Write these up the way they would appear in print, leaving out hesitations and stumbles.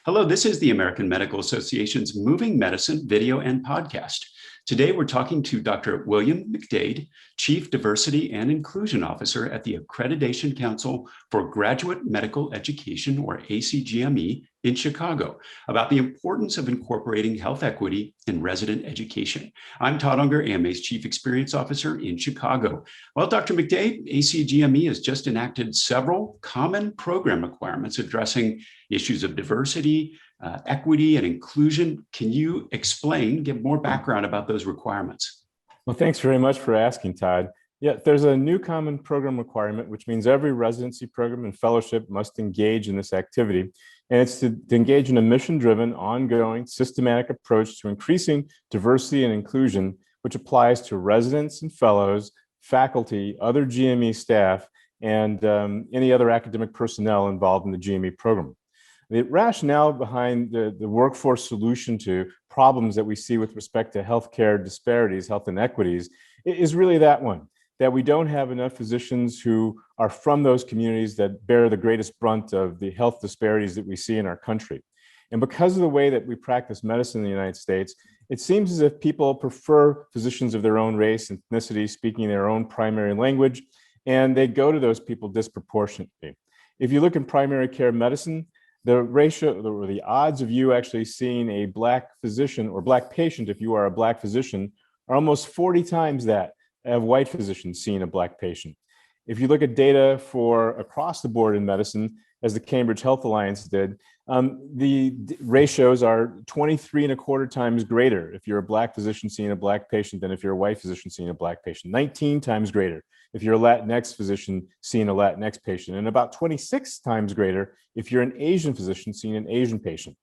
Hello, this is the American Medical Association's Moving Medicine video and podcast. Today, we're talking to Dr. William McDade, Chief Diversity and Inclusion Officer at the Accreditation Council for Graduate Medical Education, or ACGME, in Chicago, about the importance of incorporating health equity in resident education. I'm Todd Unger, AMA's Chief Experience Officer in Chicago. Well, Dr. McDade, ACGME has just enacted several common program requirements addressing issues of diversity, equity, and inclusion. Can you explain, give more background about those requirements? Well, thanks very much for asking, Todd. Yeah, there's a new common program requirement, which means every residency program and fellowship must engage in this activity. And it's to engage in a mission-driven, ongoing, systematic approach to increasing diversity and inclusion, which applies to residents and fellows, faculty, other GME staff, and any other academic personnel involved in the GME program. The rationale behind the workforce solution to problems that we see with respect to healthcare disparities, health inequities, is really that one, that we don't have enough physicians who are from those communities that bear the greatest brunt of the health disparities that we see in our country. And because of the way that we practice medicine in the United States, it seems as if people prefer physicians of their own race and ethnicity speaking their own primary language, and they go to those people disproportionately. If you look in primary care medicine, the ratio or the odds of you actually seeing a Black physician or Black patient, if you are a Black physician, are almost 40 times that of white physicians seeing a Black patient. If you look at data for across the board in medicine, as the Cambridge Health Alliance did, the ratios are 23.25 times greater if you're a Black physician seeing a Black patient than if you're a white physician seeing a Black patient, 19 times greater if you're a Latinx physician seeing a Latinx patient, and about 26 times greater if you're an Asian physician seeing an Asian patient.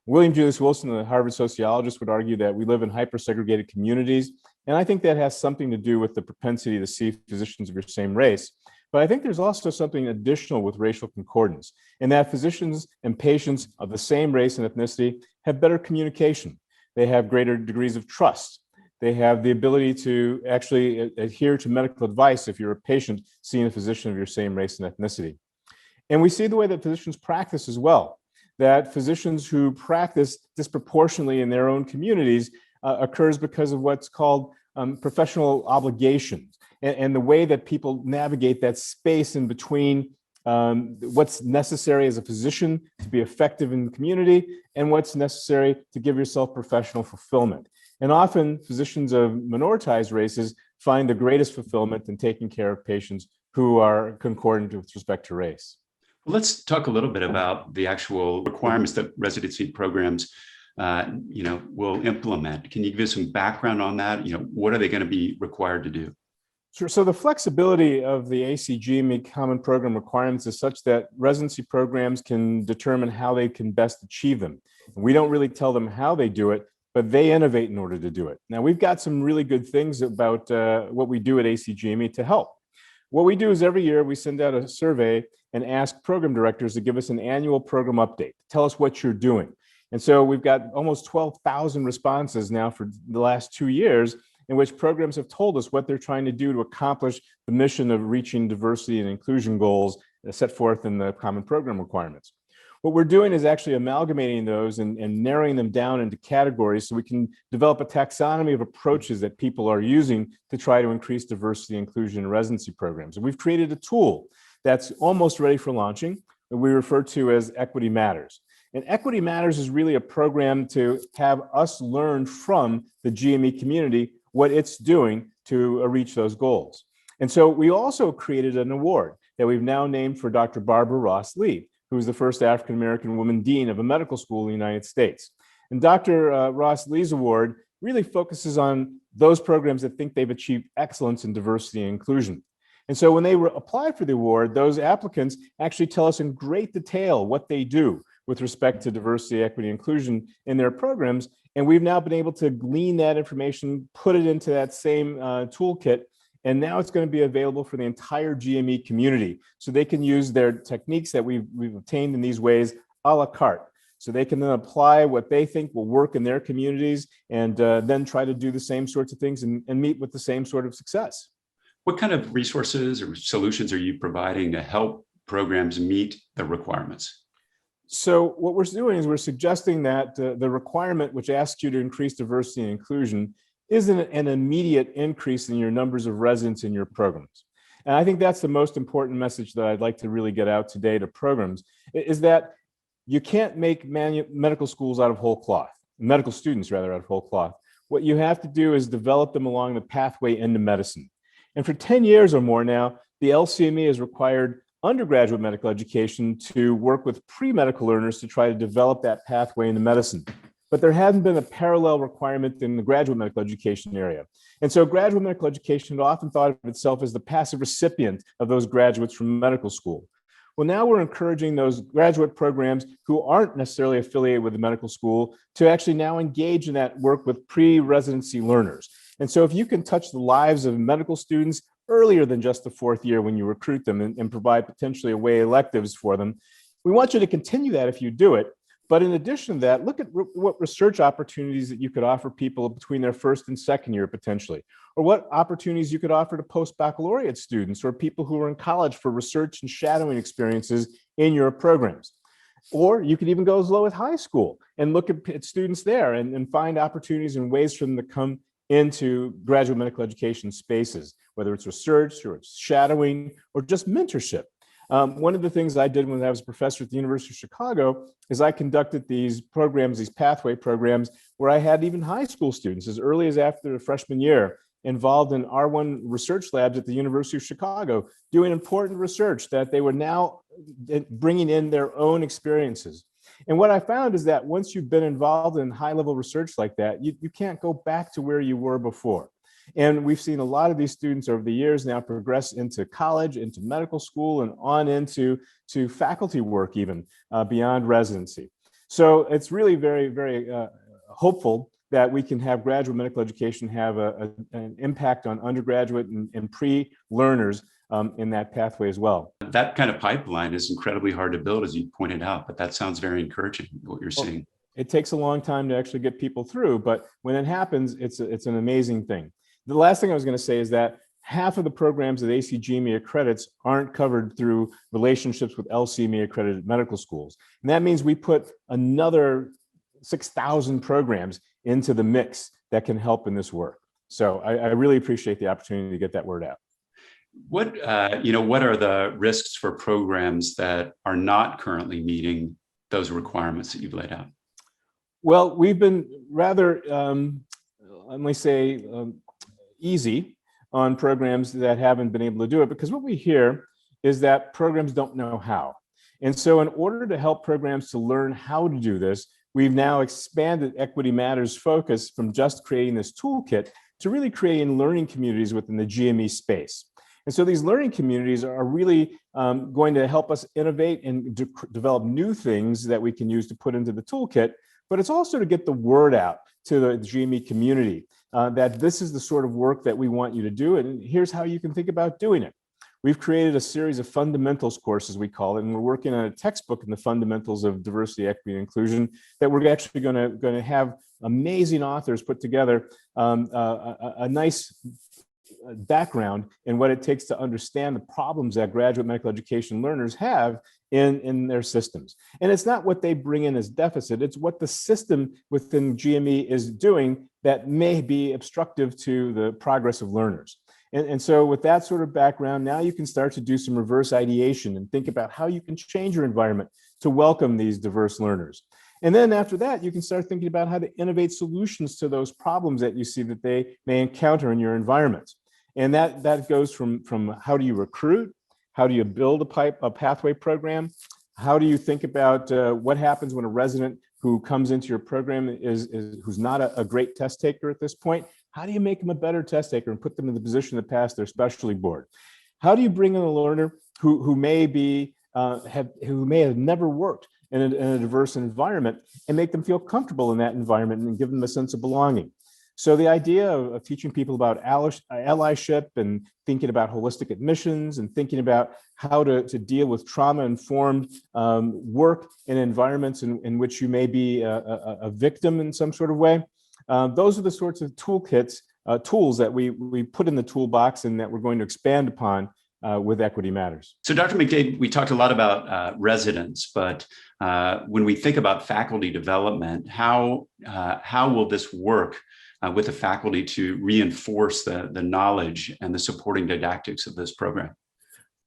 William Julius Wilson, the Harvard sociologist, would argue that we live in hyper-segregated communities, and I think that has something to do with the propensity to see physicians of your same race. But I think there's also something additional with racial concordance, in that physicians and patients of the same race and ethnicity have better communication. They have greater degrees of trust. They have the ability to actually adhere to medical advice if you're a patient seeing a physician of your same race and ethnicity. And we see the way that physicians practice as well, that physicians who practice disproportionately in their own communities occurs because of what's called professional obligations, and the way that people navigate that space in between what's necessary as a physician to be effective in the community and what's necessary to give yourself professional fulfillment. And often physicians of minoritized races find the greatest fulfillment in taking care of patients who are concordant with respect to race. Well, let's talk a little bit about the actual requirements that residency programs will implement. Can you give us some background on that? What are they going to be required to do? Sure. So the flexibility of the ACGME Common Program Requirements is such that residency programs can determine how they can best achieve them. We don't really tell them how they do it, but they innovate in order to do it. Now, we've got some really good things about what we do at ACGME to help. What we do is every year we send out a survey and ask program directors to give us an annual program update, tell us what you're doing. And so we've got almost 12,000 responses now for the last 2 years in which programs have told us what they're trying to do to accomplish the mission of reaching diversity and inclusion goals set forth in the Common Program Requirements. What we're doing is actually amalgamating those and narrowing them down into categories so we can develop a taxonomy of approaches that people are using to try to increase diversity and inclusion in residency programs. And we've created a tool that's almost ready for launching that we refer to as Equity Matters. And Equity Matters is really a program to have us learn from the GME community what it's doing to reach those goals. And so we also created an award that we've now named for Dr. Barbara Ross Lee, who is the first African-American woman dean of a medical school in the United States. And Dr. Ross Lee's award really focuses on those programs that think they've achieved excellence in diversity and inclusion. And so when they apply for the award, those applicants actually tell us in great detail what they do with respect to diversity, equity, and inclusion in their programs. And we've now been able to glean that information, put it into that same toolkit, and now it's going to be available for the entire GME community. So they can use their techniques that we've obtained in these ways a la carte. So they can then apply what they think will work in their communities and then try to do the same sorts of things and meet with the same sort of success. What kind of resources or solutions are you providing to help programs meet the requirements? So what we're doing is we're suggesting that the requirement which asks you to increase diversity and inclusion isn't an immediate increase in your numbers of residents in your programs. And I think that's the most important message that I'd like to really get out today to programs, is that you can't make medical schools out of whole cloth, medical students rather out of whole cloth. What you have to do is develop them along the pathway into medicine. And for 10 years or more now, the LCME has required undergraduate medical education to work with pre-medical learners to try to develop that pathway into medicine. But there hasn't been a parallel requirement in the graduate medical education area. And so graduate medical education often thought of itself as the passive recipient of those graduates from medical school. Well, now we're encouraging those graduate programs who aren't necessarily affiliated with the medical school to actually now engage in that work with pre-residency learners. And so if you can touch the lives of medical students earlier than just the fourth year when you recruit them and provide potentially away electives for them, we want you to continue that if you do it. But in addition to that, look at what research opportunities that you could offer people between their first and second year potentially, or what opportunities you could offer to post-baccalaureate students or people who are in college for research and shadowing experiences in your programs. Or you could even go as low as high school and look at students there and find opportunities and ways for them to come into graduate medical education spaces, whether it's research or it's shadowing or just mentorship. One of the things I did when I was a professor at the University of Chicago is I conducted these programs, these pathway programs, where I had even high school students as early as after the freshman year involved in R1 research labs at the University of Chicago, doing important research that they were now bringing in their own experiences. And what I found is that once you've been involved in high-level research like that, you can't go back to where you were before. And we've seen a lot of these students over the years now progress into college, into medical school, and on into faculty work even beyond residency. So it's really very, very hopeful that we can have graduate medical education have an impact on undergraduate and pre-learners in that pathway as well. That kind of pipeline is incredibly hard to build, as you pointed out, but that sounds very encouraging, what you're seeing. It takes a long time to actually get people through, but when it happens, it's an amazing thing. The last thing I was going to say is that half of the programs that ACGME accredits aren't covered through relationships with LCME accredited medical schools. And that means we put another 6,000 programs into the mix that can help in this work. So I really appreciate the opportunity to get that word out. What are the risks for programs that are not currently meeting those requirements that you've laid out? Well, we've been rather, let me say, easy on programs that haven't been able to do it, because what we hear is that programs don't know how. And so in order to help programs to learn how to do this, we've now expanded Equity Matters focus from just creating this toolkit to really creating learning communities within the GME space. And so these learning communities are really going to help us innovate and develop new things that we can use to put into the toolkit, but it's also to get the word out to the GME community that this is the sort of work that we want you to do, and here's how you can think about doing it. We've created a series of fundamentals courses, we call it, and we're working on a textbook in the fundamentals of diversity, equity, and inclusion that we're actually going to have amazing authors put together a nice background in what it takes to understand the problems that graduate medical education learners have in their systems. And it's not what they bring in as deficit, it's what the system within GME is doing that may be obstructive to the progress of learners. And so with that sort of background, now you can start to do some reverse ideation and think about how you can change your environment to welcome these diverse learners. And then after that, you can start thinking about how to innovate solutions to those problems that you see that they may encounter in your environment. And that goes from how do you recruit, how do you build a pathway program, how do you think about what happens when a resident who comes into your program who's not a great test taker at this point, how do you make them a better test taker and put them in the position to pass their specialty board? How do you bring in a learner who may have never worked in a diverse environment and make them feel comfortable in that environment and give them a sense of belonging? So the idea of teaching people about allyship and thinking about holistic admissions and thinking about how to deal with trauma-informed work in environments in which you may be a victim in some sort of way, those are the sorts of tools that we put in the toolbox and that we're going to expand upon with Equity Matters. So Dr. McDade, we talked a lot about residents, but when we think about faculty development, how will this work with the faculty to reinforce the knowledge and the supporting didactics of this program?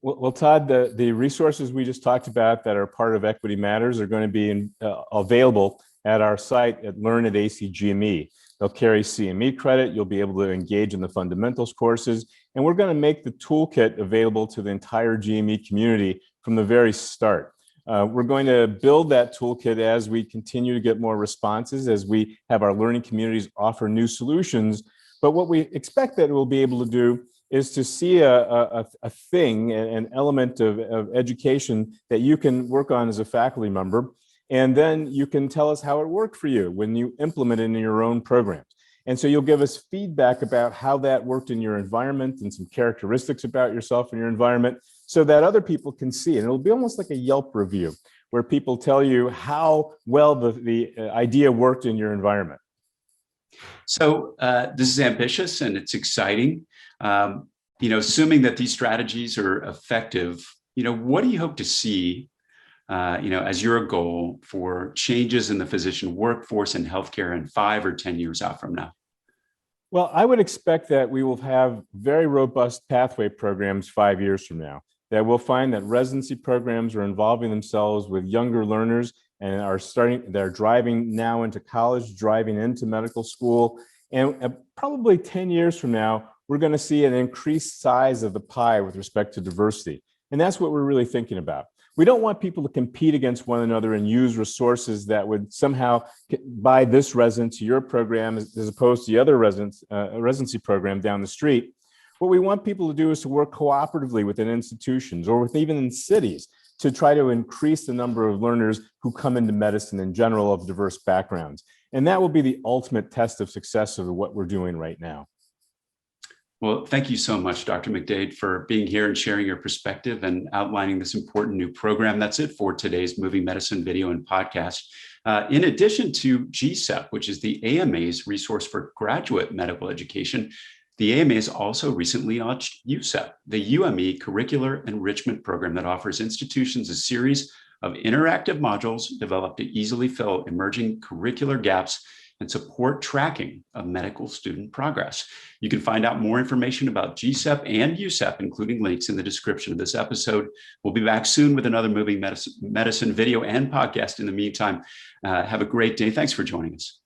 Well, Todd, the resources we just talked about that are part of Equity Matters are going to be available at our site at Learn at ACGME. They'll carry CME credit. You'll be able to engage in the fundamentals courses. And we're going to make the toolkit available to the entire GME community from the very start. We're going to build that toolkit as we continue to get more responses, as we have our learning communities offer new solutions. But what we expect that we'll be able to do is to see a thing, an element of education that you can work on as a faculty member. And then you can tell us how it worked for you when you implement it in your own programs. And so you'll give us feedback about how that worked in your environment and some characteristics about yourself and your environment so that other people can see it. And it'll be almost like a Yelp review where people tell you how well the idea worked in your environment. So this is ambitious and it's exciting. Assuming that these strategies are effective, what do you hope to see as your goal for changes in the physician workforce and healthcare in 5 or 10 years out from now? Well, I would expect that we will have very robust pathway programs 5 years from now, that we'll find that residency programs are involving themselves with younger learners and they're driving now into college, driving into medical school. And probably 10 years from now, we're going to see an increased size of the pie with respect to diversity. And that's what we're really thinking about. We don't want people to compete against one another and use resources that would somehow buy this resident to your program as opposed to the other residency program down the street. What we want people to do is to work cooperatively within institutions or even in cities to try to increase the number of learners who come into medicine in general of diverse backgrounds. And that will be the ultimate test of success of what we're doing right now. Well, thank you so much, Dr. McDade, for being here and sharing your perspective and outlining this important new program. That's it for today's Moving Medicine video and podcast. In addition to GCEP, which is the AMA's resource for graduate medical education, the AMA has also recently launched UCEP, the UME Curricular Enrichment Program that offers institutions a series of interactive modules developed to easily fill emerging curricular gaps and support tracking of medical student progress. You can find out more information about GCEP and UCEP, including links in the description of this episode. We'll be back soon with another Moving Medicine video and podcast. In the meantime, have a great day. Thanks for joining us.